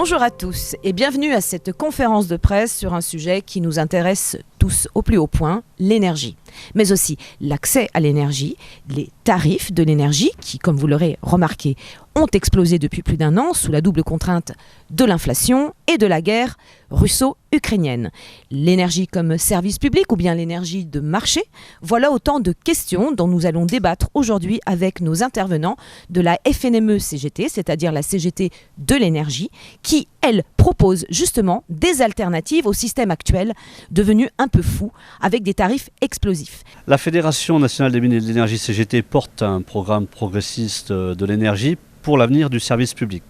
Bonjour à tous et bienvenue à cette conférence de presse sur un sujet qui nous intéresse tous au plus haut point, l'énergie. Mais aussi l'accès à l'énergie, les tarifs de l'énergie qui, comme vous l'aurez remarqué, ont explosé depuis plus d'un an sous la double contrainte de l'inflation et de la guerre russo-ukrainienne. L'énergie comme service public ou bien l'énergie de marché? Voilà autant de questions dont nous allons débattre aujourd'hui avec nos intervenants de la FNME-CGT, c'est-à-dire la CGT de l'énergie, qui, elle, propose justement des alternatives au système actuel devenu un peu fou avec des tarifs explosifs. La Fédération nationale des mines et de l'énergie CGT porte un programme progressiste de l'énergie pour l'avenir du service public.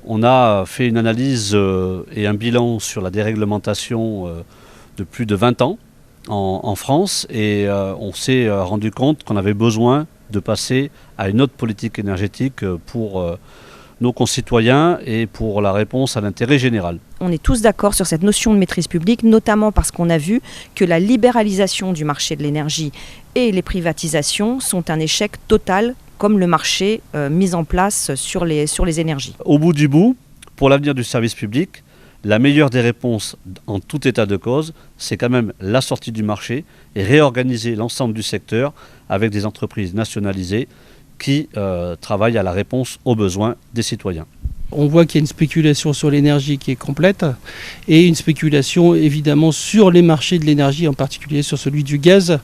On a fait une analyse et un bilan sur la déréglementation de plus de 20 ans en France et on s'est rendu compte qu'on avait besoin de passer à une autre politique énergétique pour nos concitoyens et pour la réponse à l'intérêt général. On est tous d'accord sur cette notion de maîtrise publique, notamment parce qu'on a vu que la libéralisation du marché de l'énergie et les privatisations sont un échec total, comme le marché mis en place sur les énergies. Au bout du bout, pour l'avenir du service public, la meilleure des réponses en tout état de cause, c'est quand même la sortie du marché et réorganiser l'ensemble du secteur avec des entreprises nationalisées qui travaillent à la réponse aux besoins des citoyens. On voit qu'il y a une spéculation sur l'énergie qui est complète et une spéculation évidemment sur les marchés de l'énergie, en particulier sur celui du gaz,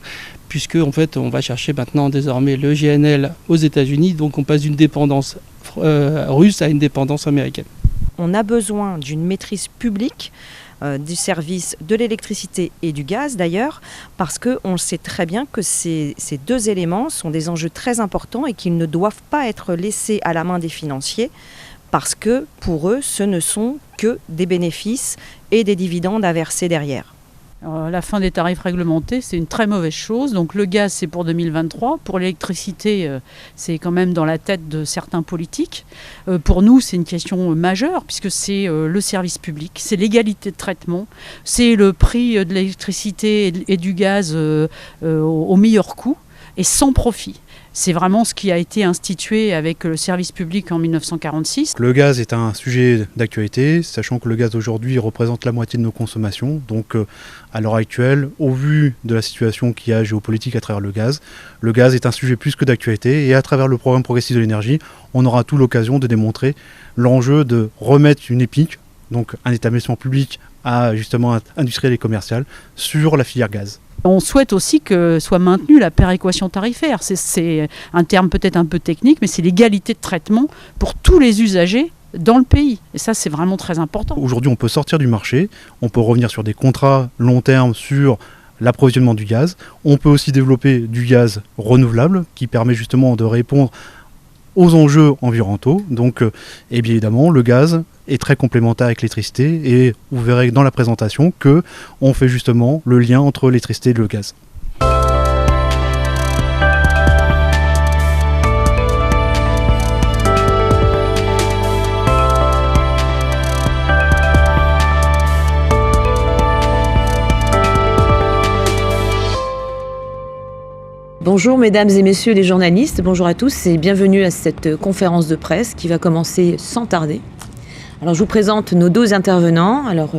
puisque en fait on va chercher maintenant désormais le GNL aux États-Unis, donc on passe d'une dépendance russe à une dépendance américaine. On a besoin d'une maîtrise publique du service de l'électricité et du gaz d'ailleurs, parce qu'on sait très bien que ces deux éléments sont des enjeux très importants et qu'ils ne doivent pas être laissés à la main des financiers, parce que pour eux, ce ne sont que des bénéfices et des dividendes à verser derrière. Alors, la fin des tarifs réglementés, c'est une très mauvaise chose. Donc le gaz, c'est pour 2023. Pour l'électricité, c'est quand même dans la tête de certains politiques. Pour nous, c'est une question majeure, puisque c'est le service public, c'est l'égalité de traitement, c'est le prix de l'électricité et du gaz au meilleur coût et sans profit. C'est vraiment ce qui a été institué avec le service public en 1946. Le gaz est un sujet d'actualité, sachant que le gaz aujourd'hui représente la moitié de nos consommations. Donc à l'heure actuelle, au vu de la situation qu'il y a géopolitique à travers le gaz est un sujet plus que d'actualité. Et à travers le programme progressiste de l'énergie, on aura tout l'occasion de démontrer l'enjeu de remettre une EPIC, donc un établissement public à justement industriel et commercial, sur la filière gaz. On souhaite aussi que soit maintenue la péréquation tarifaire. C'est un terme peut-être un peu technique, mais c'est l'égalité de traitement pour tous les usagers dans le pays. Et ça, c'est vraiment très important. Aujourd'hui, on peut sortir du marché, on peut revenir sur des contrats long terme sur l'approvisionnement du gaz. On peut aussi développer du gaz renouvelable qui permet justement de répondre aux enjeux environnementaux. Donc, et bien évidemment, le gaz est très complémentaire avec l'électricité et vous verrez dans la présentation qu'on fait justement le lien entre l'électricité et le gaz. Bonjour mesdames et messieurs les journalistes, bonjour à tous et bienvenue à cette conférence de presse qui va commencer sans tarder. Alors je vous présente nos deux intervenants. Alors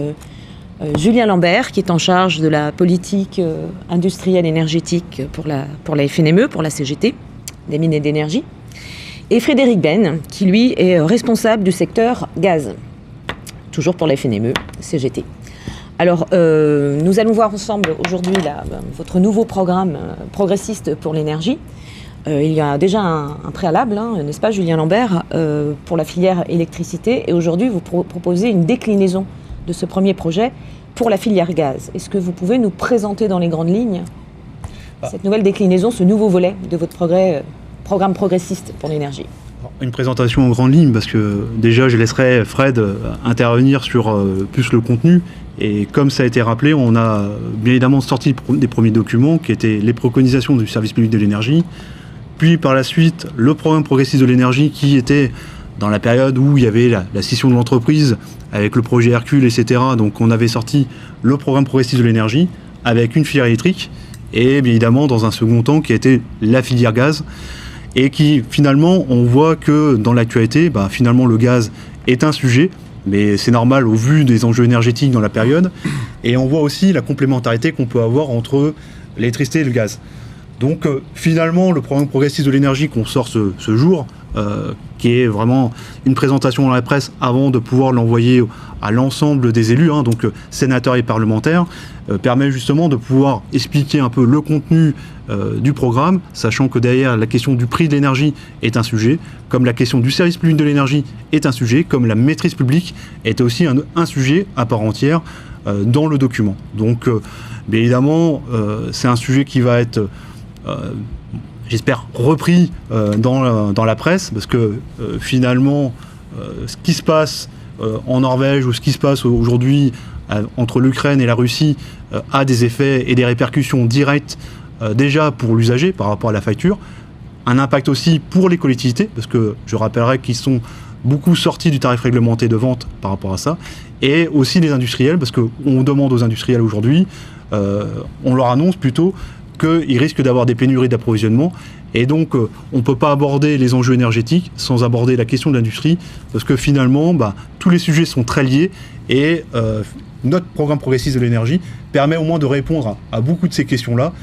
Julien Lambert qui est en charge de la politique industrielle énergétique pour la FNME, pour la CGT, des mines et d'énergie. Et Frédéric Ben qui lui est responsable du secteur gaz, toujours pour la FNME, CGT. Alors, nous allons voir ensemble aujourd'hui votre nouveau programme progressiste pour l'énergie. Il y a déjà un préalable, n'est-ce pas Julien Lambert, pour la filière électricité. Et aujourd'hui, vous proposez une déclinaison de ce premier projet pour la filière gaz. Est-ce que vous pouvez nous présenter dans les grandes lignes cette nouvelle déclinaison, ce nouveau volet de votre programme progressiste pour l'énergie ? Une présentation en grande ligne, parce que déjà je laisserai Fred intervenir sur plus le contenu. Et comme ça a été rappelé, on a bien évidemment sorti des premiers documents qui étaient les préconisations du service public de l'énergie. Puis par la suite, le programme progressiste de l'énergie qui était dans la période où il y avait la scission de l'entreprise avec le projet Hercule, etc. Donc on avait sorti le programme progressiste de l'énergie avec une filière électrique et bien évidemment dans un second temps qui a été la filière gaz. Et qui finalement, on voit que dans l'actualité, finalement le gaz est un sujet, mais c'est normal au vu des enjeux énergétiques dans la période. Et on voit aussi la complémentarité qu'on peut avoir entre l'électricité et le gaz. Donc finalement, le programme progressiste de l'énergie qu'on sort ce jour, qui est vraiment une présentation dans la presse avant de pouvoir l'envoyer à l'ensemble des élus, donc sénateurs et parlementaires, permet justement de pouvoir expliquer un peu le contenu du programme, sachant que derrière la question du prix de l'énergie est un sujet, comme la question du service public de l'énergie est un sujet, comme la maîtrise publique est aussi un sujet à part entière dans le document. Donc bien évidemment, c'est un sujet qui va être j'espère repris dans la presse, parce que finalement, ce qui se passe en Norvège ou ce qui se passe aujourd'hui entre l'Ukraine et la Russie a des effets et des répercussions directes déjà pour l'usager par rapport à la facture, un impact aussi pour les collectivités, parce que je rappellerai qu'ils sont beaucoup sortis du tarif réglementé de vente par rapport à ça, et aussi les industriels, parce qu'on demande aux industriels aujourd'hui, on leur annonce plutôt qu'ils risquent d'avoir des pénuries d'approvisionnement. Et donc, on ne peut pas aborder les enjeux énergétiques sans aborder la question de l'industrie, parce que finalement, tous les sujets sont très liés, et notre programme progressiste de l'énergie permet au moins de répondre à beaucoup de ces questions-là,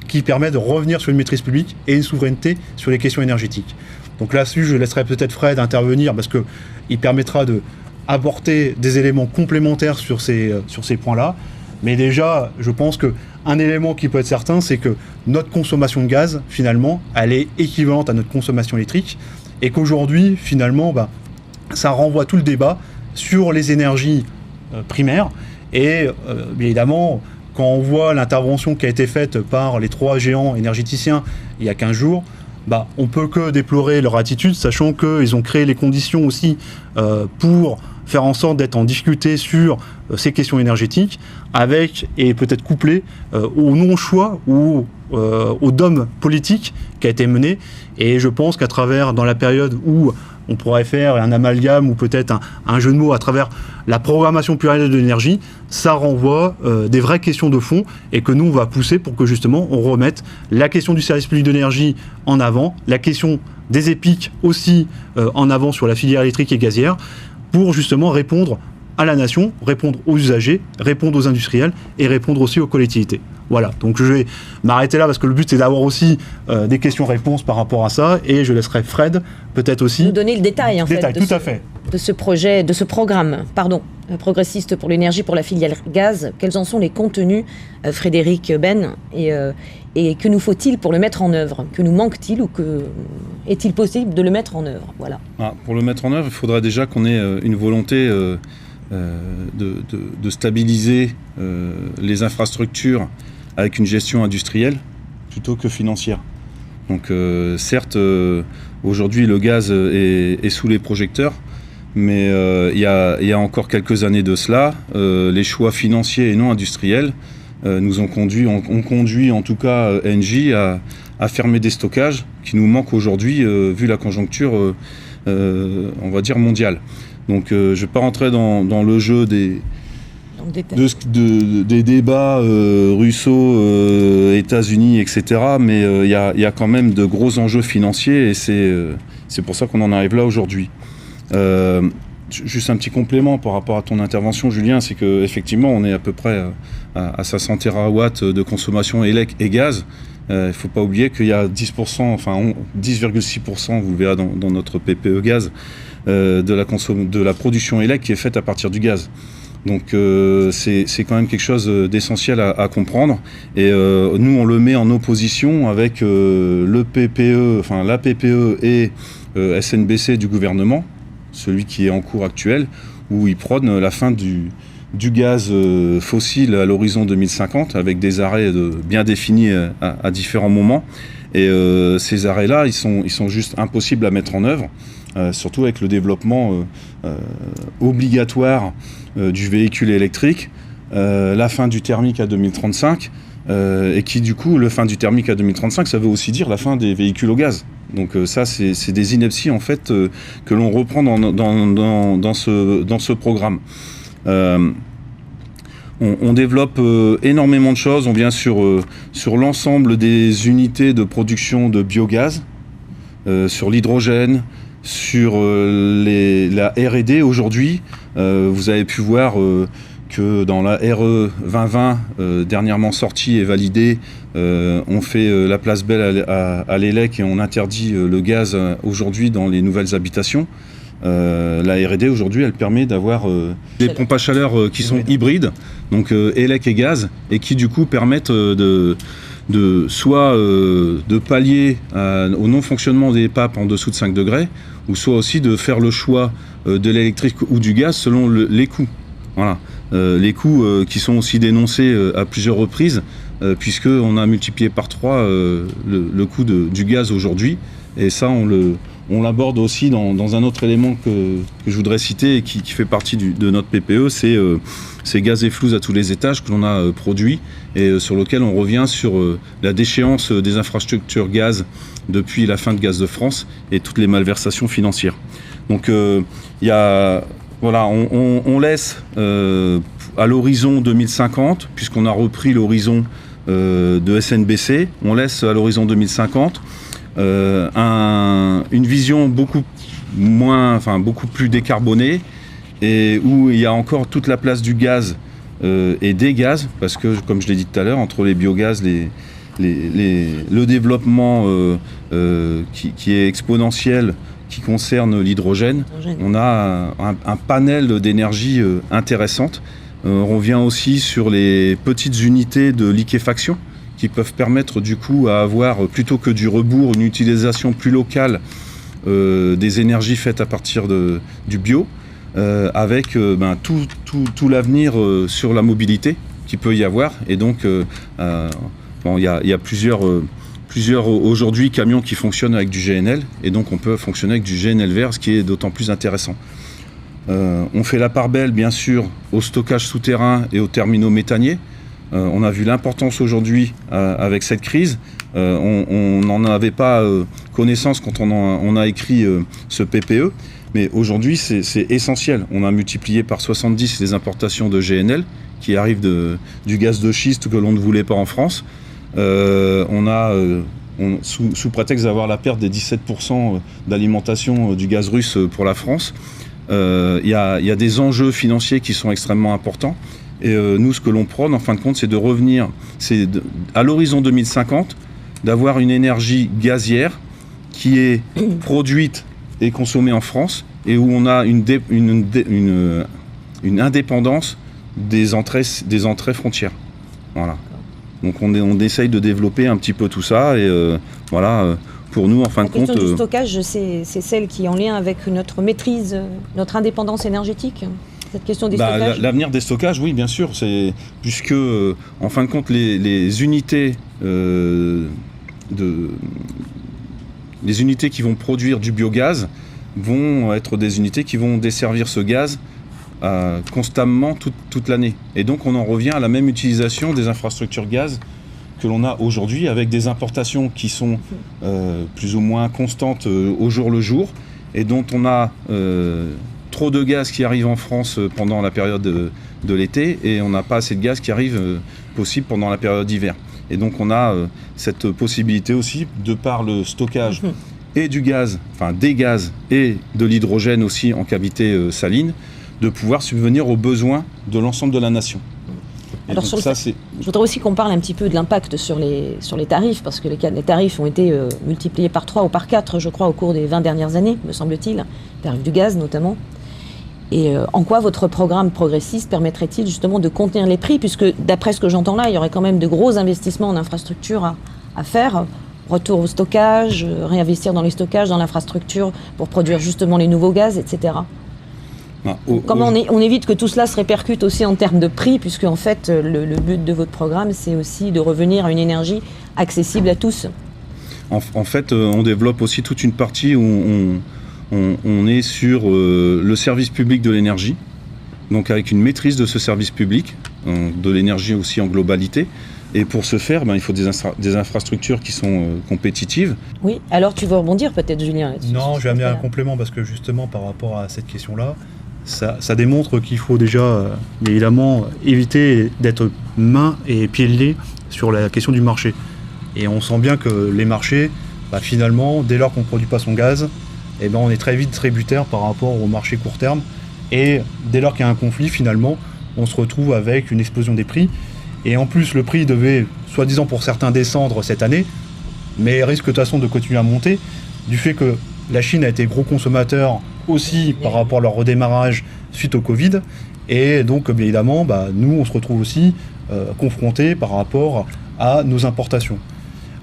qui permet de revenir sur une maîtrise publique et une souveraineté sur les questions énergétiques. Donc là-dessus, je laisserai peut-être Fred intervenir, parce qu'il permettra d'apporter des éléments complémentaires sur ces points-là. Mais déjà, je pense qu'un élément qui peut être certain, c'est que notre consommation de gaz, finalement, elle est équivalente à notre consommation électrique, et qu'aujourd'hui, finalement, ça renvoie tout le débat sur les énergies primaires. Et bien évidemment, quand on voit l'intervention qui a été faite par les 3 géants énergéticiens il y a 15 jours, on ne peut que déplorer leur attitude, sachant qu'ils ont créé les conditions aussi pour faire en sorte d'être en difficulté sur ces questions énergétiques, avec, et peut-être couplé, au non-choix ou au dôme politique qui a été mené. Et je pense qu'à travers, dans la période où on pourrait faire un amalgame ou peut-être un jeu de mots à travers la programmation pluriannuelle de l'énergie, ça renvoie des vraies questions de fond, et que nous, on va pousser pour que justement on remette la question du service public de l'énergie en avant, la question des EPIC aussi en avant sur la filière électrique et gazière, pour justement répondre à la nation, répondre aux usagers, répondre aux industriels et répondre aussi aux collectivités. Voilà, donc je vais m'arrêter là, parce que le but c'est d'avoir aussi des questions-réponses par rapport à ça, et je laisserai Fred peut-être aussi nous donner le détail, de ce projet, de ce programme, progressiste pour l'énergie pour la filière gaz. Quels en sont les contenus, Frédéric Ben, et que nous faut-il pour le mettre en œuvre? Que nous manque-t-il, ou est-il possible de le mettre en œuvre? Voilà. Pour le mettre en œuvre, il faudra déjà qu'on ait une volonté de stabiliser les infrastructures avec une gestion industrielle plutôt que financière. Donc certes, aujourd'hui le gaz est sous les projecteurs, mais il y a encore quelques années de cela, les choix financiers et non industriels nous ont conduit en tout cas Engie à fermer des stockages qui nous manquent aujourd'hui vu la conjoncture on va dire mondiale. Donc je ne vais pas rentrer dans le jeu des débats russo, États-Unis, etc. Mais il y a quand même de gros enjeux financiers, et c'est pour ça qu'on en arrive là aujourd'hui. Juste un petit complément par rapport à ton intervention, Julien, c'est qu'effectivement on est à peu près à 500 TW de consommation élec et gaz. Il ne faut pas oublier qu'il y a 10%, enfin 10,6%, vous le verrez dans notre PPE gaz, de la production élec qui est faite à partir du gaz. Donc c'est quand même quelque chose d'essentiel à comprendre. Et nous, on le met en opposition avec le PPE, enfin la PPE et SNBC du gouvernement, celui qui est en cours actuel, où il prône la fin du gaz fossile à l'horizon 2050, avec des arrêts bien définis à différents moments. Et ces arrêts-là, ils sont juste impossibles à mettre en œuvre, surtout avec le développement obligatoire du véhicule électrique, la fin du thermique à 2035, et qui du coup, le fin du thermique à 2035, ça veut aussi dire la fin des véhicules au gaz. Donc ça, c'est des inepties en fait que l'on reprend dans ce programme. On développe énormément de choses. On vient sur l'ensemble des unités de production de biogaz, sur l'hydrogène, Sur la R&D aujourd'hui, vous avez pu voir que dans la RE 2020, dernièrement sortie et validée, on fait la place belle à l'ELEC et on interdit le gaz aujourd'hui dans les nouvelles habitations. La R&D aujourd'hui, elle permet d'avoir des pompes à chaleur qui sont hybrides, donc ELEC et gaz, et qui du coup permettent soit de pallier au non-fonctionnement des PAP en dessous de 5 degrés, ou soit aussi de faire le choix de l'électrique ou du gaz selon les coûts. Voilà. Les coûts qui sont aussi dénoncés à plusieurs reprises, puisqu'on a multiplié par 3 le coût du gaz aujourd'hui, et ça on l'aborde aussi dans un autre élément que je voudrais citer et qui fait partie de notre PPE, c'est gaz et flues à tous les étages que l'on a produit et sur lequel on revient sur la déchéance des infrastructures gaz depuis la fin de Gaz de France et toutes les malversations financières. Donc on laisse à l'horizon 2050, puisqu'on a repris l'horizon de SNBC, on laisse à l'horizon 2050 une vision beaucoup plus décarbonée et où il y a encore toute la place du gaz et des gaz, parce que comme je l'ai dit tout à l'heure, entre les biogaz, le développement qui est exponentiel, qui concerne l'hydrogène, on a un panel d'énergie intéressante. On revient aussi sur les petites unités de liquéfaction qui peuvent permettre du coup à avoir, plutôt que du rebours, une utilisation plus locale des énergies faites à partir du bio, avec tout l'avenir sur la mobilité qu'il peut y avoir. Et donc, il y a plusieurs aujourd'hui camions qui fonctionnent avec du GNL, et donc on peut fonctionner avec du GNL vert, ce qui est d'autant plus intéressant. On fait la part belle, bien sûr, au stockage souterrain et aux terminaux méthaniers. On a vu l'importance aujourd'hui avec cette crise. On n'en avait pas connaissance quand on a écrit ce PPE, mais aujourd'hui c'est essentiel. On a multiplié par 70 les importations de GNL qui arrivent du gaz de schiste que l'on ne voulait pas en France. Sous prétexte d'avoir la perte des 17% d'alimentation du gaz russe pour la France, il y a des enjeux financiers qui sont extrêmement importants. Et nous, ce que l'on prône, en fin de compte, c'est de revenir, à l'horizon 2050, d'avoir une énergie gazière qui est produite et consommée en France, et où on a une indépendance des entrées frontières. Voilà. Donc on essaye de développer un petit peu tout ça, et pour nous, en fin de compte... La question du stockage, c'est celle qui est en lien avec notre maîtrise, notre indépendance énergétique, cette question des stockages. L'avenir des stockages, oui, bien sûr, puisque, en fin de compte, les unités les unités qui vont produire du biogaz vont être des unités qui vont desservir ce gaz constamment toute l'année. Et donc on en revient à la même utilisation des infrastructures gaz que l'on a aujourd'hui, avec des importations qui sont plus ou moins constantes au jour le jour, et dont on a trop de gaz qui arrive en France pendant la période de l'été, et on n'a pas assez de gaz qui arrive possible pendant la période d'hiver. Et donc on a cette possibilité aussi, de par le stockage et du gaz, enfin des gaz et de l'hydrogène aussi en cavité saline, de pouvoir subvenir aux besoins de l'ensemble de la nation. Alors je voudrais aussi qu'on parle un petit peu de l'impact sur les tarifs, parce que les tarifs ont été multipliés par 3 ou par 4, je crois, au cours des 20 dernières années, me semble-t-il, tarifs du gaz notamment. Et en quoi votre programme progressiste permettrait-il justement de contenir les prix, puisque d'après ce que j'entends là, il y aurait quand même de gros investissements en infrastructure à faire, retour au stockage, réinvestir dans les stockages, dans l'infrastructure pour produire justement les nouveaux gaz, etc. Comment on évite que tout cela se répercute aussi en termes de prix, puisque en fait le but de votre programme, c'est aussi de revenir à une énergie accessible à tous. En fait, on développe aussi toute une partie où on est sur le service public de l'énergie, donc avec une maîtrise de ce service public, de l'énergie aussi en globalité. Et pour ce faire, il faut des infrastructures qui sont compétitives. Oui, alors tu veux rebondir peut-être, Julien, là-dessus? Non, je vais amener un complément, parce que justement par rapport à cette question-là, ça démontre qu'il faut déjà, évidemment, éviter d'être main et pieds liés sur la question du marché. Et on sent bien que les marchés, finalement, dès lors qu'on ne produit pas son gaz, eh ben, on est très vite tributaire par rapport au marché court terme. Et dès lors qu'il y a un conflit, finalement, on se retrouve avec une explosion des prix. Et en plus, le prix devait, soi-disant pour certains, descendre cette année, mais risque de toute façon de continuer à monter, du fait que la Chine a été gros consommateur aussi par rapport à leur redémarrage suite au Covid. Et donc, bien évidemment, nous, on se retrouve aussi confrontés par rapport à nos importations.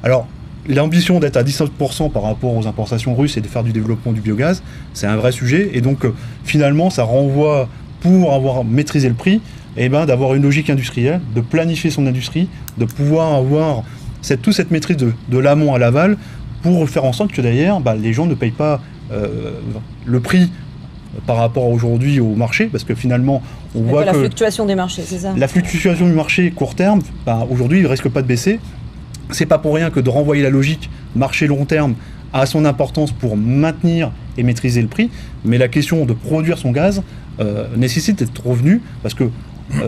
Alors, l'ambition d'être à 17% par rapport aux importations russes et de faire du développement du biogaz, c'est un vrai sujet. Et donc, finalement, ça renvoie, pour avoir maîtrisé le prix, d'avoir une logique industrielle, de planifier son industrie, de pouvoir avoir toute cette maîtrise de l'amont à l'aval pour faire en sorte que d'ailleurs, les gens ne payent pas le prix par rapport aujourd'hui au marché, parce que finalement, on voit que la fluctuation des marchés, c'est ça ? La fluctuation du marché court terme, aujourd'hui, il ne risque pas de baisser. C'est pas pour rien que de renvoyer la logique marché long terme a son importance pour maintenir et maîtriser le prix, mais la question de produire son gaz nécessite d'être revenu, parce que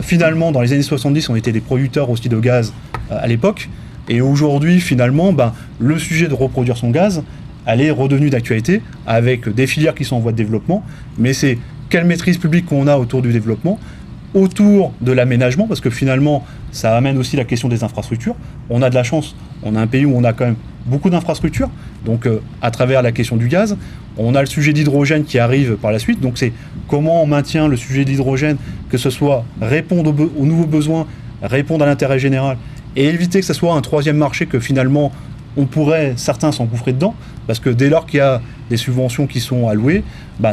finalement, dans les années 70, on était des producteurs aussi de gaz à l'époque, et aujourd'hui, finalement, le sujet de reproduire son gaz, elle est redevenue d'actualité, avec des filières qui sont en voie de développement, mais c'est quelle maîtrise publique qu'on a autour du développement, autour de l'aménagement, parce que finalement, ça amène aussi la question des infrastructures. On a de la chance, on a un pays où on a quand même beaucoup d'infrastructures, donc à travers la question du gaz, on a le sujet d'hydrogène qui arrive par la suite, donc c'est comment on maintient le sujet d'hydrogène, que ce soit répondre aux nouveaux besoins, répondre à l'intérêt général, et éviter que ce soit un troisième marché que finalement on pourrait, certains s'engouffrer dedans, parce que dès lors qu'il y a des subventions qui sont allouées,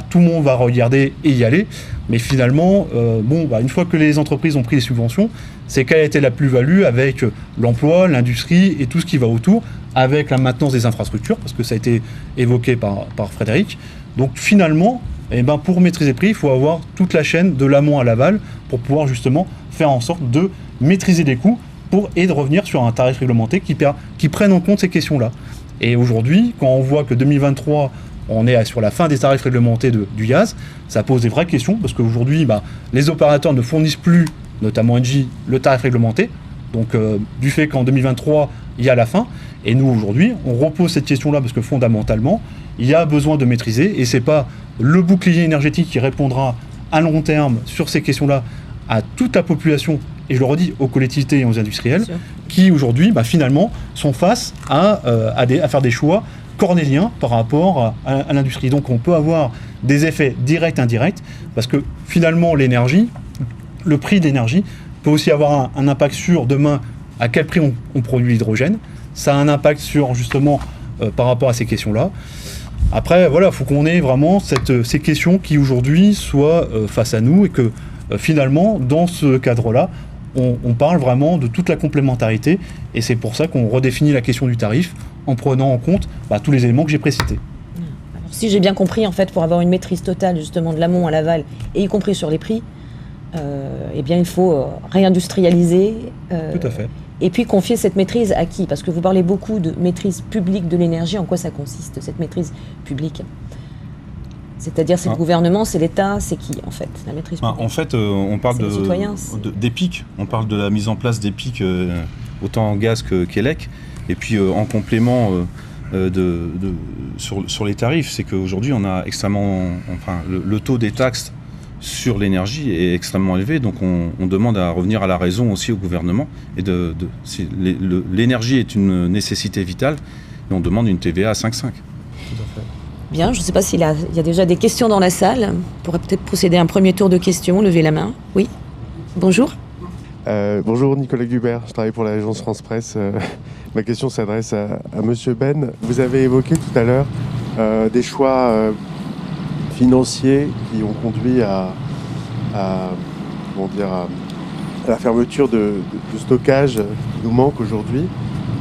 tout le monde va regarder et y aller. Mais finalement, une fois que les entreprises ont pris les subventions, c'est quelle a été la plus-value avec l'emploi, l'industrie et tout ce qui va autour, avec la maintenance des infrastructures, parce que ça a été évoqué par Frédéric. Donc finalement, pour maîtriser le prix, il faut avoir toute la chaîne de l'amont à l'aval pour pouvoir justement faire en sorte de maîtriser les coûts et de revenir sur un tarif réglementé qui prenne en compte ces questions-là. Et aujourd'hui, quand on voit que 2023, on est sur la fin des tarifs réglementés du gaz, ça pose des vraies questions, parce qu'aujourd'hui, les opérateurs ne fournissent plus, notamment Engie, le tarif réglementé, donc du fait qu'en 2023, il y a la fin. Et nous, aujourd'hui, on repose cette question-là, parce que fondamentalement, il y a besoin de maîtriser, et c'est pas le bouclier énergétique qui répondra à long terme sur ces questions-là à toute la population, et je le redis, aux collectivités et aux industriels, qui aujourd'hui, finalement, sont face à faire des choix cornéliens par rapport à l'industrie. Donc on peut avoir des effets directs, indirects, parce que finalement, l'énergie, le prix de l'énergie, peut aussi avoir un impact sur, demain, à quel prix on produit l'hydrogène. Ça a un impact sur, justement, par rapport à ces questions-là. Après, voilà, il faut qu'on ait vraiment ces questions qui, aujourd'hui, soient face à nous, et que, finalement, dans ce cadre-là, on parle vraiment de toute la complémentarité, et c'est pour ça qu'on redéfinit la question du tarif en prenant en compte tous les éléments que j'ai précités. Alors, si j'ai bien compris, en fait, pour avoir une maîtrise totale justement de l'amont à l'aval, et y compris sur les prix, il faut réindustrialiser. Tout à fait. Et puis confier cette maîtrise à qui ? Parce que vous parlez beaucoup de maîtrise publique de l'énergie. En quoi ça consiste, cette maîtrise publique ? C'est-à-dire, c'est le gouvernement, c'est l'État, c'est qui, en fait, la maîtrise publique ? En fait, on parle des pics. On parle de la mise en place des pics, autant en gaz qu'élec. Et puis, en complément sur les tarifs, c'est qu'aujourd'hui, on a le taux des taxes sur l'énergie est extrêmement élevé. Donc, on demande à revenir à la raison aussi au gouvernement. Et l'énergie est une nécessité vitale. Et on demande une TVA à 5,5. Tout à fait. Bien, je ne sais pas s'il y a déjà des questions dans la salle. On pourrait peut-être procéder à un premier tour de questions. Levez la main. Oui. Bonjour. Bonjour, Nicolas Gubert. Je travaille pour l'agence France Presse. Ma question s'adresse à Monsieur Ben. Vous avez évoqué tout à l'heure des choix financiers qui ont conduit à la fermeture de stockage qui nous manque aujourd'hui.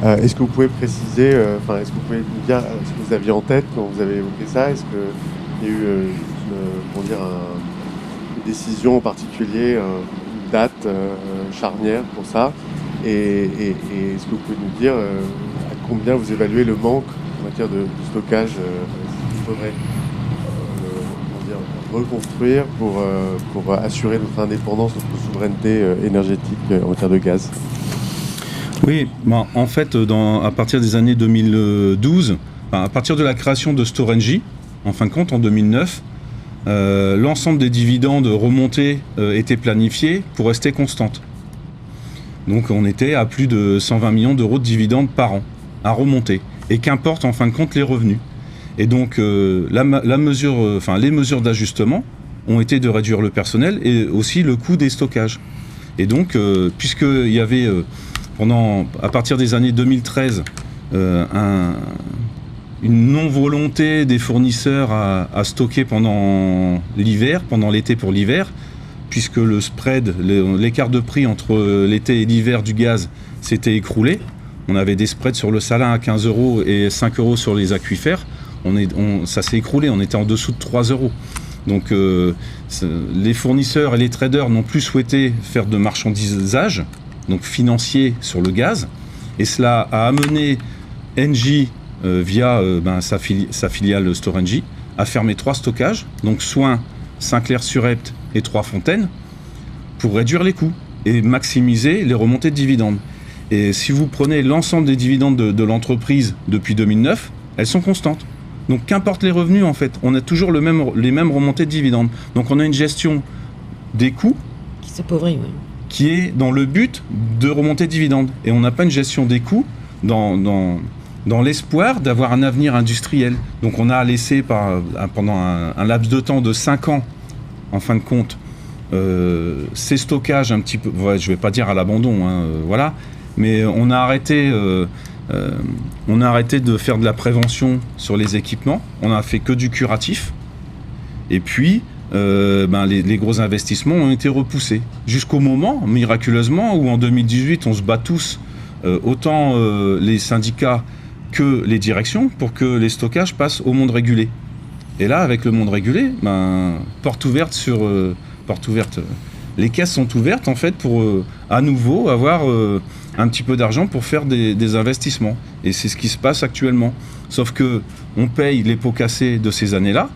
Est-ce que vous pouvez préciser, est-ce que vous pouvez nous dire ce que vous aviez en tête quand vous avez évoqué ça ? Est-ce qu'il y a eu une décision en particulier, une date charnière pour ça ? Et est-ce que vous pouvez nous dire à combien vous évaluez le manque en matière de stockage qu'il faudrait reconstruire pour assurer notre indépendance, notre souveraineté énergétique en matière de gaz ? Oui, en fait, à partir des années 2012, à partir de la création de Storengy, en fin de compte, en 2009, l'ensemble des dividendes remontés étaient planifiés pour rester constantes. Donc on était à plus de 120 millions d'euros de dividendes par an à remonter. Et qu'importe en fin de compte les revenus. Et donc les mesures d'ajustement ont été de réduire le personnel et aussi le coût des stockages. Et donc, puisqu'il y avait à partir des années 2013 une non-volonté des fournisseurs à stocker pendant l'été pour l'hiver, puisque le spread, l'écart de prix entre l'été et l'hiver du gaz s'était écroulé. On avait des spreads sur le salin à 15 € et 5 € sur les aquifères. Ça s'est écroulé, on était en dessous de 3 €. Donc les fournisseurs et les traders n'ont plus souhaité faire de marchandisage, donc financier sur le gaz. Et cela a amené Engie, via sa filiale Storengy, à fermer 3 stockages, donc Soin, Saint-Clair-sur-Epte et Trois-Fontaines, pour réduire les coûts et maximiser les remontées de dividendes. Et si vous prenez l'ensemble des dividendes de l'entreprise depuis 2009, elles sont constantes. Donc qu'importe les revenus, en fait, on a toujours les mêmes remontées de dividendes. Donc on a une gestion des coûts qui s'appauvrit, oui, qui est dans le but de remonter de dividendes. Et on n'a pas une gestion des coûts dans l'espoir d'avoir un avenir industriel. Donc on a laissé pendant un laps de temps de 5 ans, en fin de compte, ces stockages un petit peu, je ne vais pas dire à l'abandon, voilà, mais on a arrêté de faire de la prévention sur les équipements, on a fait que du curatif, et puis les gros investissements ont été repoussés, jusqu'au moment, miraculeusement, où en 2018 on se bat tous, autant les syndicats que les directions, pour que les stockages passent au monde régulé. Et là, avec le monde régulé, porte ouverte. Les caisses sont ouvertes, en fait, pour à nouveau avoir un petit peu d'argent pour faire des investissements. Et c'est ce qui se passe actuellement. Sauf que on paye les pots cassés de ces années-là,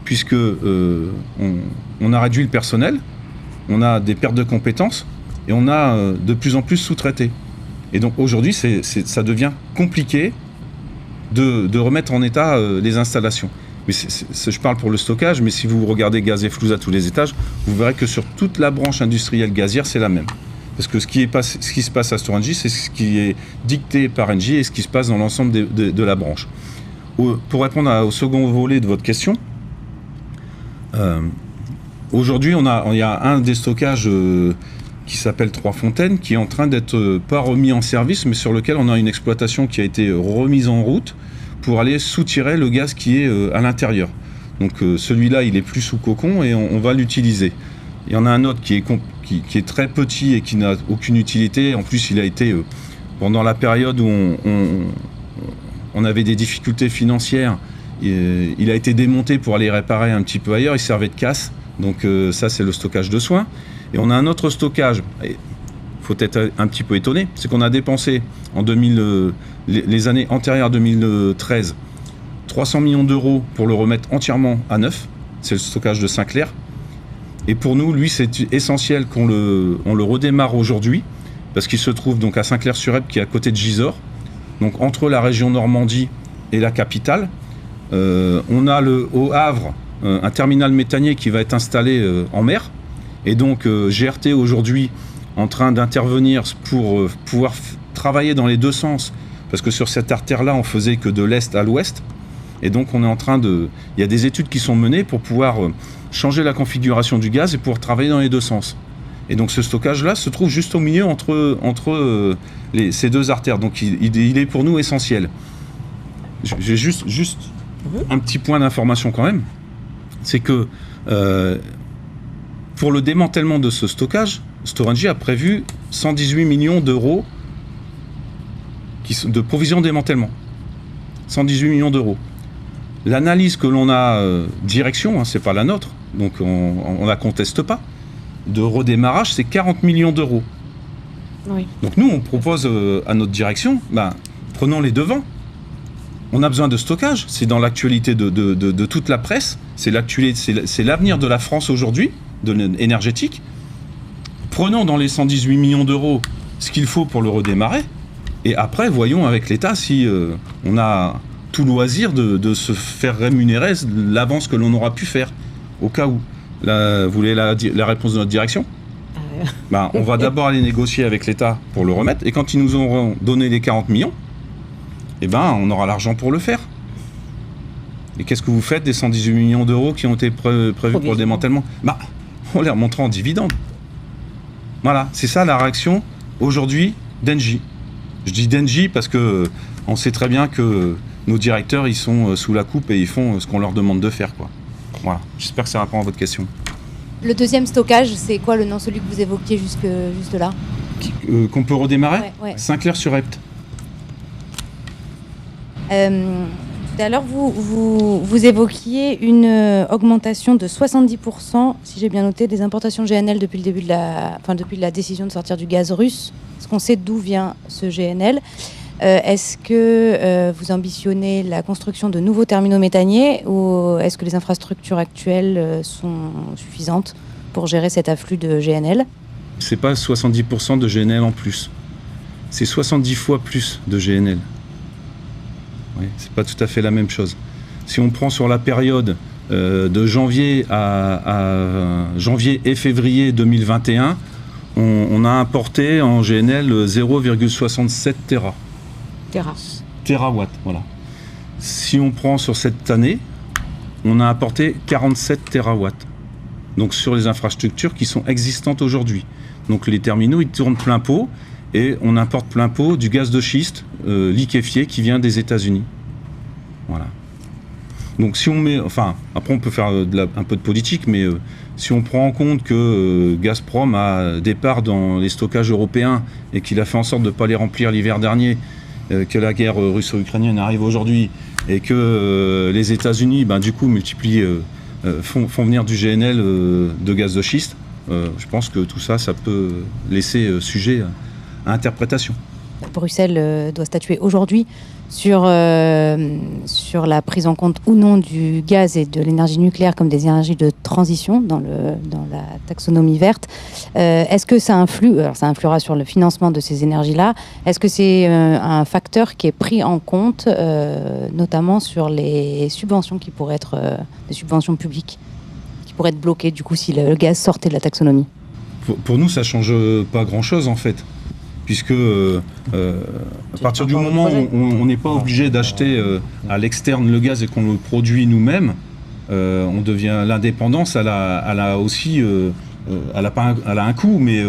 puisque on a réduit le personnel, on a des pertes de compétences, et on a de plus en plus sous-traité. Et donc aujourd'hui, ça devient compliqué de remettre en état les installations. Mais je parle pour le stockage, mais si vous regardez Gaz et Fluze à tous les étages, vous verrez que sur toute la branche industrielle gazière, c'est la même. Parce que ce qui se passe à Storengy, c'est ce qui est dicté par Engie et ce qui se passe dans l'ensemble de la branche. Pour répondre au second volet de votre question, aujourd'hui, il y a un des stockages qui s'appelle Trois-Fontaines, qui est en train d'être pas remis en service, mais sur lequel on a une exploitation qui a été remise en route pour aller soutirer le gaz qui est à l'intérieur. Donc celui-là, il est plus sous cocon et on va l'utiliser. Il y en a un autre qui est très petit et qui n'a aucune utilité. En plus, il a été, pendant la période où on avait des difficultés financières, il a été démonté pour aller réparer un petit peu ailleurs, il servait de casse. Donc ça, c'est le stockage de soins. Et on a un autre stockage, il faut être un petit peu étonné, c'est qu'on a dépensé en les années antérieures à 2013 300 millions d'euros pour le remettre entièrement à neuf. C'est le stockage de Saint-Clair. Et pour nous, lui, c'est essentiel qu'on le redémarre aujourd'hui, parce qu'il se trouve donc à Saint-Clair-sur-Epte, qui est à côté de Gisors, donc entre la région Normandie et la capitale. On a au Havre un terminal méthanier qui va être installé en mer. Et donc GRT aujourd'hui en train d'intervenir pour pouvoir travailler dans les deux sens, parce que sur cette artère-là, on faisait que de l'est à l'ouest. Et donc on est en train il y a des études qui sont menées pour pouvoir changer la configuration du gaz et pouvoir travailler dans les deux sens. Et donc ce stockage-là se trouve juste au milieu entre ces deux artères. Donc il est pour nous essentiel. J'ai juste un petit point d'information quand même. C'est que pour le démantèlement de ce stockage, Storengy a prévu 118 millions d'euros de provision de démantèlement. 118 millions d'euros. L'analyse que l'on a direction, c'est pas la nôtre, donc on la conteste pas, de redémarrage, c'est 40 millions d'euros. Oui. Donc nous, on propose à notre direction, prenons les devants. On a besoin de stockage, c'est dans l'actualité de toute la presse, c'est l'avenir de la France aujourd'hui, de l'énergétique. Prenons dans les 118 millions d'euros ce qu'il faut pour le redémarrer, et après, voyons avec l'État si on a tout loisir de se faire rémunérer l'avance que l'on aura pu faire, au cas où. Là, vous voulez la réponse de notre direction ? On va d'abord aller négocier avec l'État pour le remettre, et quand ils nous auront donné les 40 millions, on aura l'argent pour le faire. Et qu'est-ce que vous faites des 118 millions d'euros qui ont été prévus pour le démantèlement ? On les remontera en dividendes. Voilà, c'est ça la réaction aujourd'hui d'Engie. Je dis d'Engie parce que on sait très bien que nos directeurs, ils sont sous la coupe et ils font ce qu'on leur demande de faire, quoi. Voilà, j'espère que ça répond à votre question. Le deuxième stockage, c'est quoi le nom, celui que vous évoquiez juste là ? Qu'on peut redémarrer ? Ouais. Saint-Clair-sur-Epte. Tout à l'heure, vous évoquiez une augmentation de 70%, si j'ai bien noté, des importations de GNL depuis la décision de sortir du gaz russe. Est-ce qu'on sait d'où vient ce GNL ? Est-ce que vous ambitionnez la construction de nouveaux terminaux méthaniers ou est-ce que les infrastructures actuelles sont suffisantes pour gérer cet afflux de GNL ? C'est pas 70% de GNL en plus. C'est 70 fois plus de GNL. Oui, c'est pas tout à fait la même chose. Si on prend sur la période de janvier à janvier et février 2021, on a importé en GNL 0,67 térawatts. Voilà. Si on prend sur cette année, on a apporté 47 térawatts. Donc sur les infrastructures qui sont existantes aujourd'hui. Donc les terminaux, ils tournent plein pot et on importe plein pot du gaz de schiste liquéfié qui vient des États-Unis. Voilà. Donc si on met, après on peut faire un peu de politique, mais si on prend en compte que Gazprom a des parts dans les stockages européens et qu'il a fait en sorte de ne pas les remplir l'hiver dernier, que la guerre russo-ukrainienne arrive aujourd'hui et que les États-Unis, du coup, font venir du GNL de gaz de schiste, je pense que tout ça peut laisser sujet à interprétation. Bruxelles doit statuer aujourd'hui sur la prise en compte ou non du gaz et de l'énergie nucléaire comme des énergies de transition dans la taxonomie verte. Est-ce que ça influe, alors ça influera sur le financement de ces énergies-là, est-ce que c'est un facteur qui est pris en compte, notamment sur les subventions qui pourraient être des subventions publiques, qui pourraient être bloquées du coup si le gaz sortait de la taxonomie ? Pour nous, ça ne change pas grand-chose en fait. Puisque à partir du moment où on n'est pas obligé d'acheter à l'externe le gaz et qu'on le produit nous-mêmes, on devient l'indépendance. Elle a aussi, elle a un coût, mais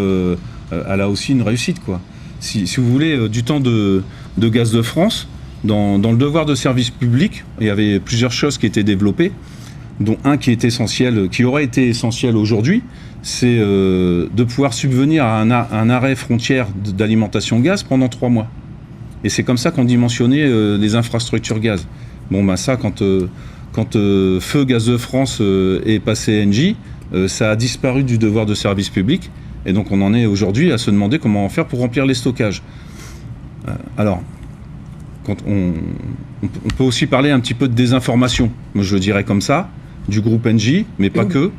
elle a aussi une réussite, quoi. Si vous voulez, du temps de Gaz de France, dans le devoir de service public, il y avait plusieurs choses qui étaient développées, dont un qui est essentiel, qui aurait été essentiel aujourd'hui, c'est de pouvoir subvenir à un arrêt frontière d'alimentation gaz pendant 3 mois. Et c'est comme ça qu'on dimensionnait les infrastructures gaz. Ça, quand Feu Gaz de France est passé Engie, ça a disparu du devoir de service public. Et donc on en est aujourd'hui à se demander comment faire pour remplir les stockages. Alors, quand on peut aussi parler un petit peu de désinformation. Moi je le dirais comme ça, du groupe Engie, mais pas que.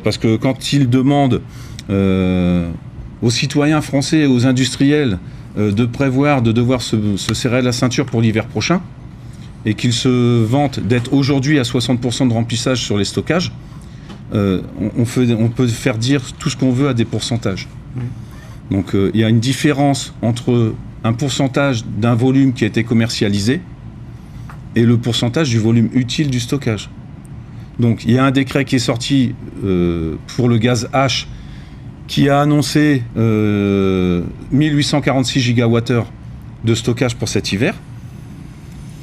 Parce que quand ils demandent aux citoyens français et aux industriels de prévoir, de devoir se serrer la ceinture pour l'hiver prochain, et qu'ils se vantent d'être aujourd'hui à 60% de remplissage sur les stockages, on peut faire dire tout ce qu'on veut à des pourcentages. Donc il y a une différence entre un pourcentage d'un volume qui a été commercialisé et le pourcentage du volume utile du stockage. Donc il y a un décret qui est sorti pour le gaz H qui a annoncé 1846 gigawattheures de stockage pour cet hiver.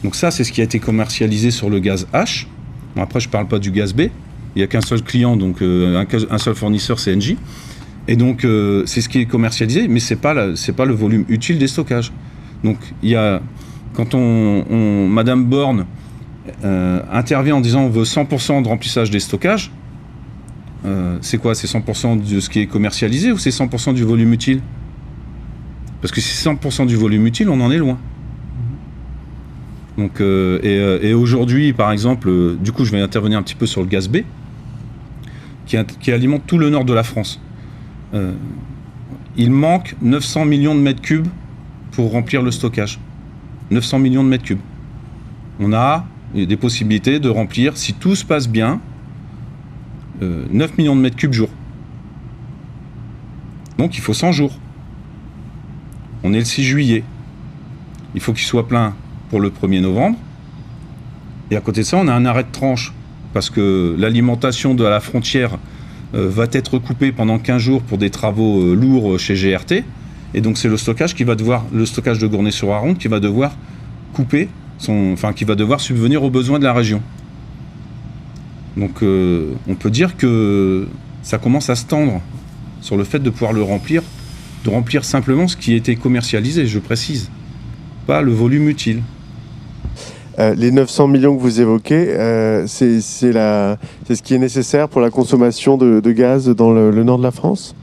Donc ça, c'est ce qui a été commercialisé sur le gaz H. Bon, après, je ne parle pas du gaz B. Il n'y a qu'un seul client, donc un seul fournisseur, c'est Engie. Et donc c'est ce qui est commercialisé, mais c'est pas le volume utile des stockages. Donc il y a, quand Madame Borne intervient en disant on veut 100% de remplissage des stockages, c'est quoi? C'est 100% de ce qui est commercialisé ou c'est 100% du volume utile? Parce que si c'est 100% du volume utile, on en est loin. Donc, et aujourd'hui, par exemple, du coup je vais intervenir un petit peu sur le gaz B, qui alimente tout le nord de la France. Il manque 900 millions de mètres cubes pour remplir le stockage. 900 millions de mètres cubes. on a des possibilités de remplir, si tout se passe bien, 9 millions de mètres cubes jour. Donc il faut 100 jours. On est le 6 juillet. Il faut qu'il soit plein pour le 1er novembre. Et à côté de ça, on a un arrêt de tranche. Parce que l'alimentation de la frontière va être coupée pendant 15 jours pour des travaux lourds chez GRT. Et donc c'est le stockage de Gournay-sur-Aronde qui va devoir couper, qui va devoir subvenir aux besoins de la région. Donc on peut dire que ça commence à se tendre sur le fait de pouvoir le remplir, de remplir simplement ce qui a été commercialisé, je précise, pas le volume utile. Les 900 millions que vous évoquez, c'est ce qui est nécessaire pour la consommation de gaz dans le nord de la France ?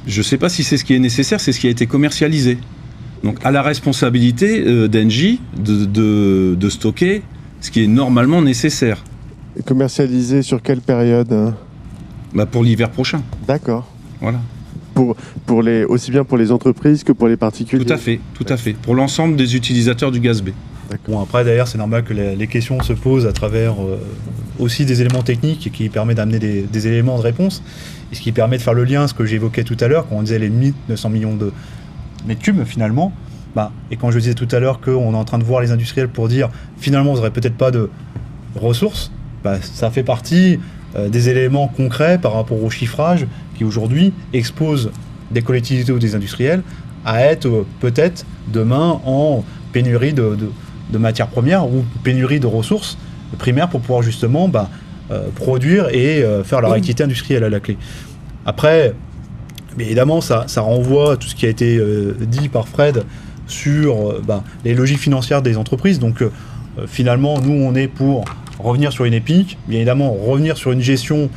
Je ne sais pas si c'est ce qui est nécessaire, c'est ce qui a été commercialisé. Donc à la responsabilité d'Engie de stocker ce qui est normalement nécessaire. Commercialisé sur quelle période ? Pour l'hiver prochain. D'accord. Voilà. Aussi bien pour les entreprises que pour les particuliers. Tout à fait. Pour l'ensemble des utilisateurs du gaz B. Bon, après, d'ailleurs, c'est normal que les questions se posent à travers aussi des éléments techniques qui permettent d'amener des éléments de réponse. Et ce qui permet de faire le lien, ce que j'évoquais tout à l'heure, quand on disait les 900 millions de mètres cubes, finalement. Et quand je disais tout à l'heure qu'on est en train de voir les industriels pour dire, finalement, vous n'aurez peut-être pas de ressources, ça fait partie des éléments concrets par rapport au chiffrage qui, aujourd'hui, exposent des collectivités ou des industriels à être peut-être demain en pénurie de matières premières ou pénurie de ressources primaires pour pouvoir justement produire et faire leur activité industrielle à la clé. Après, évidemment, ça renvoie à tout ce qui a été dit par Fred sur les logiques financières des entreprises. Donc finalement, nous, on est pour revenir sur une EPIC, bien évidemment, revenir sur une gestion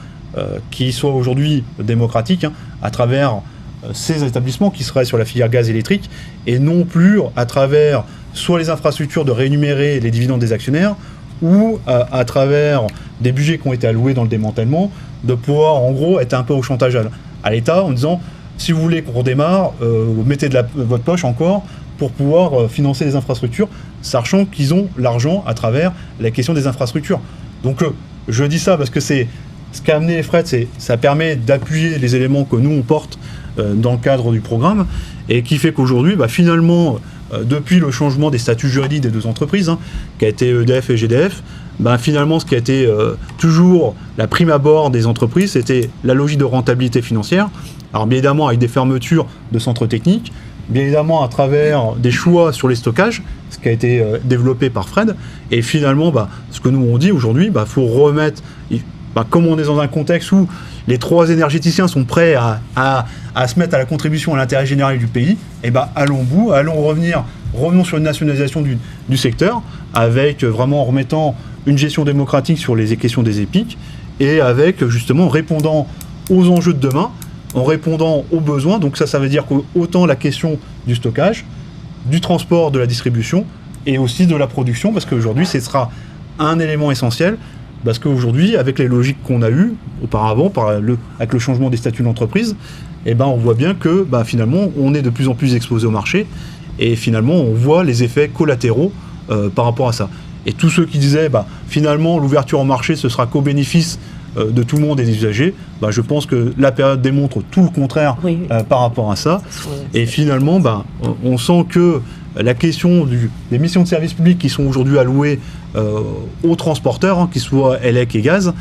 qui soit aujourd'hui démocratique à travers ces établissements qui seraient sur la filière gaz électrique et non plus à travers soit les infrastructures de rémunérer les dividendes des actionnaires ou à travers des budgets qui ont été alloués dans le démantèlement, de pouvoir en gros être un peu au chantage à l'État en disant si vous voulez qu'on redémarre, mettez de votre poche encore pour pouvoir financer les infrastructures, sachant qu'ils ont l'argent à travers la question des infrastructures. Donc je dis ça parce que c'est ce qu'a amené Fred, ça permet d'appuyer les éléments que nous on porte dans le cadre du programme et qui fait qu'aujourd'hui, finalement, depuis le changement des statuts juridiques des deux entreprises, qui a été EDF et GDF, finalement, ce qui a été toujours la prime abord des entreprises, c'était la logique de rentabilité financière. Alors bien évidemment avec des fermetures de centres techniques, bien évidemment à travers des choix sur les stockages, ce qui a été développé par Fred, et finalement ce que nous on dit aujourd'hui, faut remettre, comme on est dans un contexte où les trois énergéticiens sont prêts à se mettre à la contribution à l'intérêt général du pays, revenons sur une nationalisation du secteur, avec vraiment en remettant une gestion démocratique sur les questions des EPIC, et avec justement répondant aux enjeux de demain, en répondant aux besoins. Donc ça veut dire qu'autant la question du stockage, du transport, de la distribution, et aussi de la production, parce qu'aujourd'hui ce sera un élément essentiel, parce qu'aujourd'hui, avec les logiques qu'on a eues auparavant, avec le changement des statuts d'entreprise, on voit bien que finalement, on est de plus en plus exposé au marché, et finalement, on voit les effets collatéraux par rapport à ça. Et tous ceux qui disaient, finalement, l'ouverture au marché, ce sera qu'au bénéfice de tout le monde et des usagers, je pense que la période démontre tout le contraire par rapport à ça. Et finalement, on sent que la question des missions de service public qui sont aujourd'hui allouées aux transporteurs, qu'ils soient ELEC et gaz,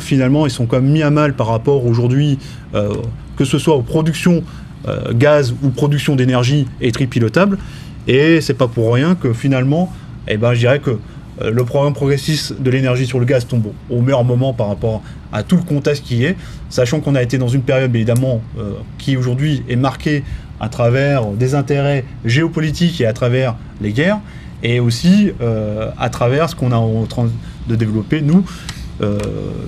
finalement, ils sont quand même mis à mal par rapport aujourd'hui, que ce soit aux productions gaz ou production d'énergie et tripilotable. Et c'est pas pour rien que finalement, je dirais que le programme progressiste de l'énergie sur le gaz tombe au meilleur moment par rapport à tout le contexte qui est, sachant qu'on a été dans une période évidemment qui aujourd'hui est marquée à travers des intérêts géopolitiques et à travers les guerres, et aussi à travers ce qu'on est en train de développer, nous,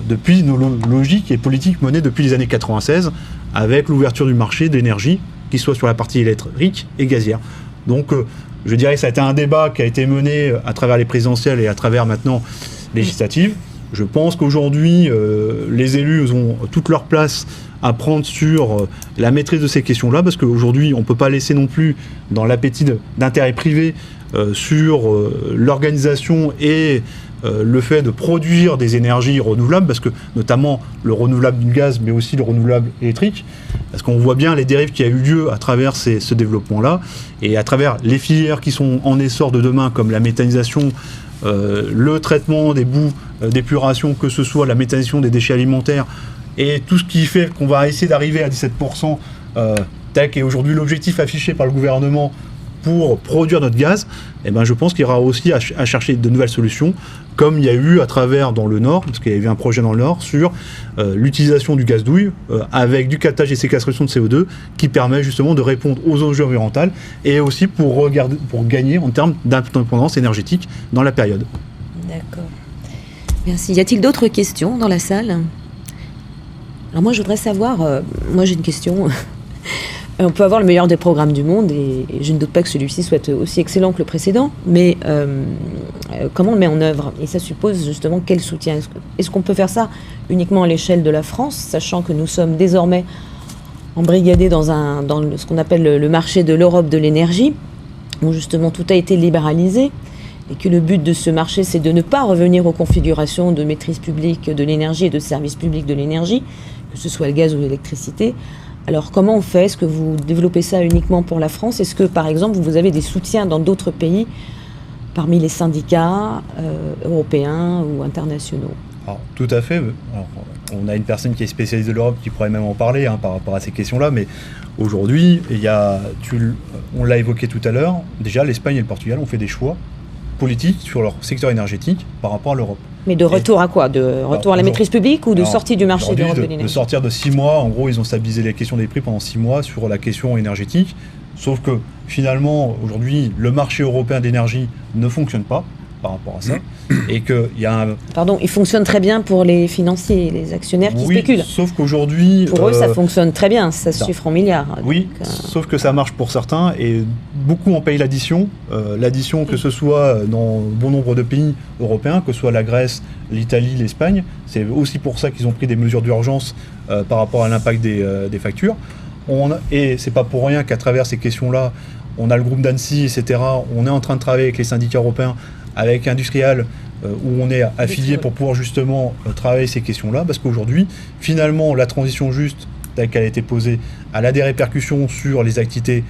depuis nos logiques et politiques menées depuis les années 96, avec l'ouverture du marché de l'énergie, qu'il soit sur la partie électrique et gazière. Donc, je dirais que ça a été un débat qui a été mené à travers les présidentielles et à travers maintenant législatives, Je pense qu'aujourd'hui, les élus ont toute leur place à prendre sur la maîtrise de ces questions-là, parce qu'aujourd'hui, on ne peut pas laisser non plus dans l'appétit d'intérêt privé sur l'organisation et le fait de produire des énergies renouvelables, parce que notamment le renouvelable du gaz, mais aussi le renouvelable électrique, parce qu'on voit bien les dérives qui a eu lieu à travers ce développement-là, et à travers les filières qui sont en essor de demain, comme la méthanisation, le traitement des boues d'épuration, que ce soit la méthanisation des déchets alimentaires, et tout ce qui fait qu'on va essayer d'arriver à 17%, tel qu'est aujourd'hui l'objectif affiché par le gouvernement pour produire notre gaz, eh ben je pense qu'il y aura aussi à chercher de nouvelles solutions, comme il y a eu à travers dans le Nord, parce qu'il y avait un projet dans le Nord sur l'utilisation du gaz douille avec du captage et séquestration de CO2 qui permet justement de répondre aux enjeux environnementaux et aussi pour gagner en termes d'indépendance énergétique dans la période. D'accord. Merci. Y a-t-il d'autres questions dans la salle ? Alors moi je voudrais savoir, moi j'ai une question. On peut avoir le meilleur des programmes du monde et je ne doute pas que celui-ci soit aussi excellent que le précédent, mais comment on le met en œuvre ? Et ça suppose justement quel soutien ? Est-ce qu'on peut faire ça uniquement à l'échelle de la France, sachant que nous sommes désormais embrigadés dans ce qu'on appelle le marché de l'Europe de l'énergie, où justement tout a été libéralisé, et que le but de ce marché c'est de ne pas revenir aux configurations de maîtrise publique de l'énergie et de service public de l'énergie, que ce soit le gaz ou l'électricité. Alors comment on fait ? Est-ce que vous développez ça uniquement pour la France ? Est-ce que par exemple vous avez des soutiens dans d'autres pays parmi les syndicats européens ou internationaux ? Alors, tout à fait. Alors, on a une personne qui est spécialiste de l'Europe qui pourrait même en parler par rapport à ces questions-là, mais aujourd'hui, on l'a évoqué tout à l'heure, déjà l'Espagne et le Portugal ont fait des choix politiques sur leur secteur énergétique par rapport à l'Europe. Mais de retour à quoi ? De retour à la maîtrise publique ou de sortie du marché de l'Europe de l'énergie ? De sortir de 6 mois, en gros ils ont stabilisé les questions des prix pendant 6 mois sur la question énergétique, sauf que finalement aujourd'hui le marché européen d'énergie ne fonctionne pas par rapport à ça, et qu'il y a un... Pardon, il fonctionne très bien pour les financiers, les actionnaires qui spéculent. Sauf qu'aujourd'hui... Pour eux, ça fonctionne très bien, ça se chiffre en milliards. Oui, sauf que ça marche pour certains, et beaucoup en payent l'addition. L'addition, que ce soit dans bon nombre de pays européens, que ce soit la Grèce, l'Italie, l'Espagne. C'est aussi pour ça qu'ils ont pris des mesures d'urgence par rapport à l'impact des factures. Et c'est pas pour rien qu'à travers ces questions-là, on a le groupe d'Annecy, etc. On est en train de travailler avec les syndicats européens, avec Industrial, où on est affilié pour pouvoir justement travailler ces questions-là, parce qu'aujourd'hui, finalement, la transition juste, telle qu'elle a été posée, elle a des répercussions sur les activités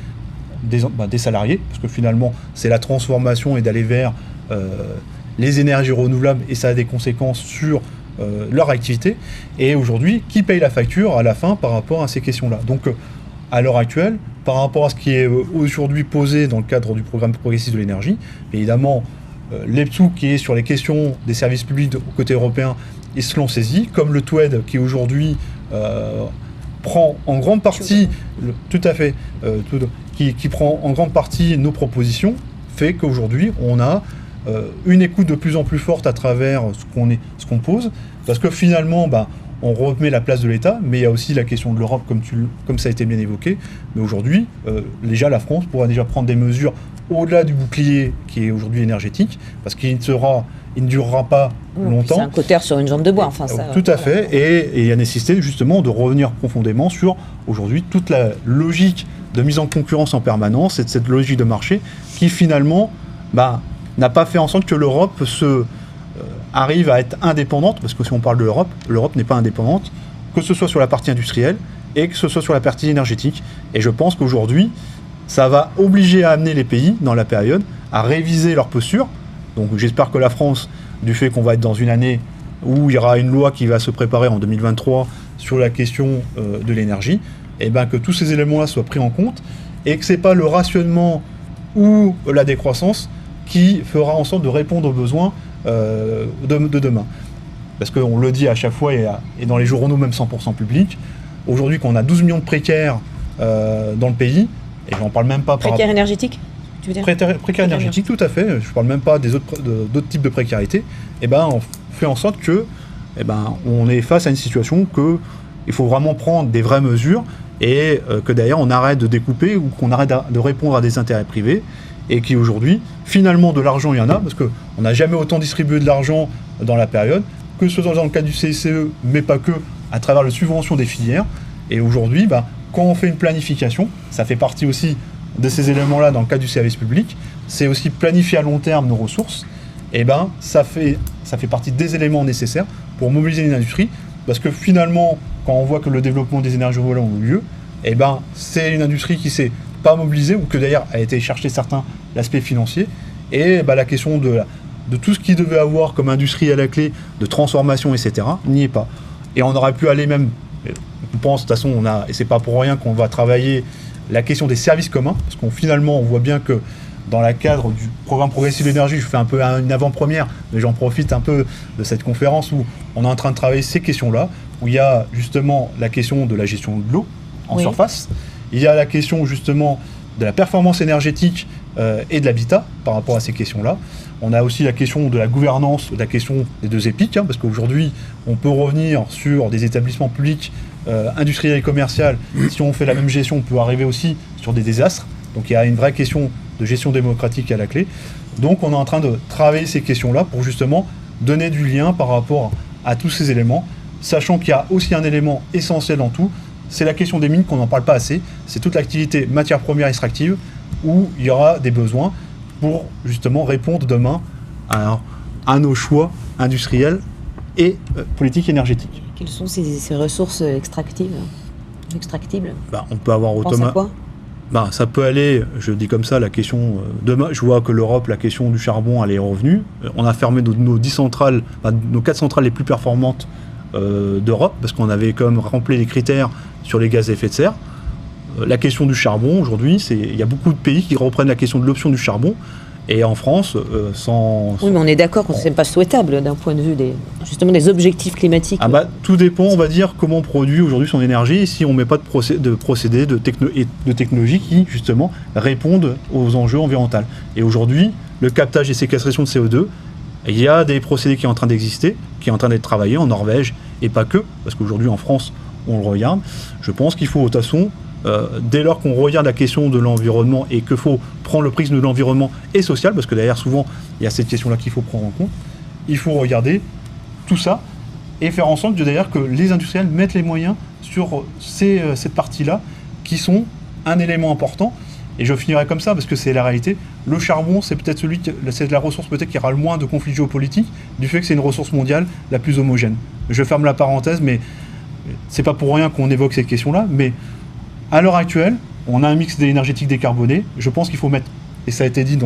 des salariés, parce que finalement, c'est la transformation et d'aller vers les énergies renouvelables, et ça a des conséquences sur leur activité. Et aujourd'hui, qui paye la facture à la fin par rapport à ces questions-là ? Donc, à l'heure actuelle, par rapport à ce qui est aujourd'hui posé dans le cadre du programme progressiste de l'énergie, évidemment, l'EPSU qui est sur les questions des services publics au côté européen, ils se l'ont saisi, comme le TWED qui aujourd'hui prend en grande partie, qui prend en grande partie nos propositions, fait qu'aujourd'hui on a une écoute de plus en plus forte à travers ce qu'on pose, parce que finalement, on remet la place de l'État, mais il y a aussi la question de l'Europe, comme ça a été bien évoqué. Mais aujourd'hui, déjà la France pourra déjà prendre des mesures au-delà du bouclier qui est aujourd'hui énergétique, parce qu'il ne durera pas longtemps. C'est un cotère sur une jambe de bois, enfin ça. Tout à fait, et il y a nécessité justement de revenir profondément sur aujourd'hui toute la logique de mise en concurrence en permanence et de cette logique de marché qui finalement n'a pas fait en sorte que l'Europe arrive à être indépendante, parce que si on parle de l'Europe n'est pas indépendante, que ce soit sur la partie industrielle et que ce soit sur la partie énergétique. Et je pense qu'aujourd'hui, ça va obliger à amener les pays, dans la période, à réviser leur posture. Donc j'espère que la France, du fait qu'on va être dans une année où il y aura une loi qui va se préparer en 2023 sur la question de l'énergie, et que tous ces éléments-là soient pris en compte, et que ce n'est pas le rationnement ou la décroissance qui fera en sorte de répondre aux besoins de demain. Parce qu'on le dit à chaque fois, et dans les journaux même 100% publics, aujourd'hui qu'on a 12 millions de précaires dans le pays, et j'en parle même pas... Précaires énergétiques, tu veux dire ? Précaires énergétiques, tout à fait. Je parle même pas d'autres types de précarité. On fait en sorte que on est face à une situation qu'il faut vraiment prendre des vraies mesures, et que d'ailleurs on arrête de découper ou qu'on arrête de répondre à des intérêts privés, et qu'aujourd'hui, finalement, de l'argent, il y en a, parce qu'on n'a jamais autant distribué de l'argent dans la période, que ce soit dans le cadre du CICE, mais pas que, à travers la subvention des filières. Et aujourd'hui, quand on fait une planification, ça fait partie aussi de ces éléments-là dans le cadre du service public, c'est aussi planifier à long terme nos ressources. Et ça fait partie des éléments nécessaires pour mobiliser une industrie, parce que finalement, quand on voit que le développement des énergies renouvelables a eu lieu, c'est une industrie qui s'est pas mobilisée, ou que d'ailleurs a été chercher certains l'aspect financier, et la question de tout ce qu'il devait avoir comme industrie à la clé, de transformation, etc., n'y est pas. Et on aurait pu aller même, on pense, de toute façon, et c'est pas pour rien qu'on va travailler la question des services communs, parce qu'on finalement, on voit bien que dans le cadre du programme progressif de l'énergie, je fais un peu une avant-première, mais j'en profite un peu de cette conférence où on est en train de travailler ces questions-là, où il y a justement la question de la gestion de l'eau en surface, il y a la question justement de la performance énergétique et de l'habitat par rapport à ces questions-là. On a aussi la question de la gouvernance, la question des 2 EPIC, parce qu'aujourd'hui, on peut revenir sur des établissements publics industriels et commerciaux. Si on fait la même gestion, on peut arriver aussi sur des désastres. Donc il y a une vraie question de gestion démocratique à la clé. Donc on est en train de travailler ces questions-là pour justement donner du lien par rapport à tous ces éléments, sachant qu'il y a aussi un élément essentiel dans tout, c'est la question des mines qu'on n'en parle pas assez, c'est toute l'activité matière première extractive où il y aura des besoins pour justement répondre demain à nos choix industriels et politiques énergétiques. Quelles sont ces ressources extractibles? On peut avoir quoi ça peut aller, je dis comme ça, la question... demain, je vois que l'Europe, la question du charbon, elle est revenue. On a fermé nos 10 centrales, nos 4 centrales les plus performantes d'Europe, parce qu'on avait quand même rempli les critères sur les gaz à effet de serre. La question du charbon, aujourd'hui, il y a beaucoup de pays qui reprennent la question de l'option du charbon. Et en France, Oui, mais on est d'accord que ce n'est pas souhaitable d'un point de vue des objectifs climatiques. Tout dépend, on va dire, comment on produit aujourd'hui son énergie, et si on ne met pas de procédés, de technologies qui, justement, répondent aux enjeux environnementaux. Et aujourd'hui, le captage et séquestration de CO2, il y a des procédés qui sont en train d'exister, qui sont en train d'être travaillés en Norvège, et pas que, parce qu'aujourd'hui, en France, on le regarde. Je pense qu'il faut, de toute façon, dès lors qu'on regarde la question de l'environnement et qu'il faut prendre le prisme de l'environnement et social, parce que derrière souvent il y a cette question-là qu'il faut prendre en compte, il faut regarder tout ça et faire en sorte d'ailleurs que les industriels mettent les moyens sur cette partie-là qui sont un élément important. Et je finirai comme ça parce que c'est la réalité. Le charbon, c'est peut-être c'est la ressource peut-être qui aura le moins de conflits géopolitiques du fait que c'est une ressource mondiale la plus homogène. Je ferme la parenthèse, mais c'est pas pour rien qu'on évoque cette question-là, mais à l'heure actuelle, on a un mix énergétique décarboné. Je pense qu'il faut mettre, et ça a été dit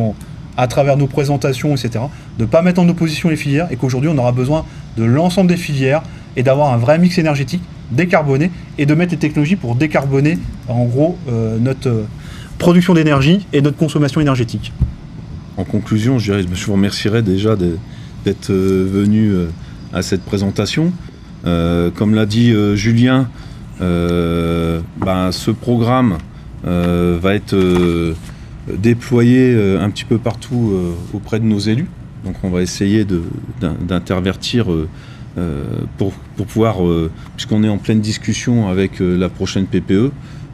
à travers nos présentations, etc., de ne pas mettre en opposition les filières et qu'aujourd'hui, on aura besoin de l'ensemble des filières et d'avoir un vrai mix énergétique décarboné et de mettre les technologies pour décarboner, en gros, notre production d'énergie et notre consommation énergétique. En conclusion, je vous remercierais déjà d'être venu à cette présentation. Comme l'a dit Julien, ce programme va être déployé un petit peu partout auprès de nos élus. Donc on va essayer d'intervertir pour pouvoir, puisqu'on est en pleine discussion avec la prochaine PPE,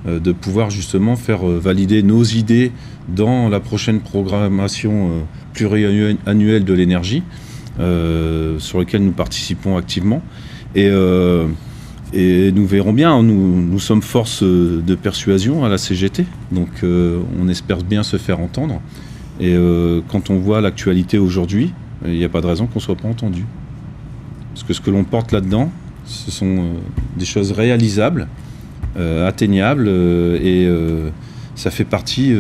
de pouvoir justement faire valider nos idées dans la prochaine programmation pluriannuelle de l'énergie, sur laquelle nous participons activement. Et nous verrons bien, nous sommes force de persuasion à la CGT, donc on espère bien se faire entendre. Et quand on voit l'actualité aujourd'hui, il n'y a pas de raison qu'on ne soit pas entendu. Parce que ce que l'on porte là-dedans, ce sont des choses réalisables, atteignables, et ça fait partie...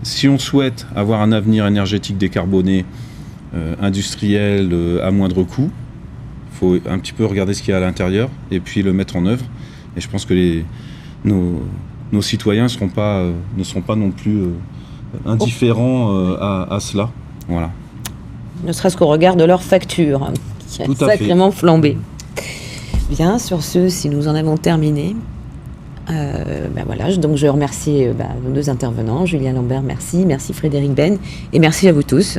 si on souhaite avoir un avenir énergétique décarboné, industriel, à moindre coût, faut un petit peu regarder ce qu'il y a à l'intérieur et puis le mettre en œuvre. Et je pense que nos citoyens ne seront pas non plus indifférents à cela. Voilà. Ne serait-ce qu'au regard de leur facture, qui a sacrément flambé. Bien, sur ce, si nous en avons terminé, donc je remercie nos deux intervenants. Julien Lambert, merci. Merci Frédéric Ben. Et merci à vous tous.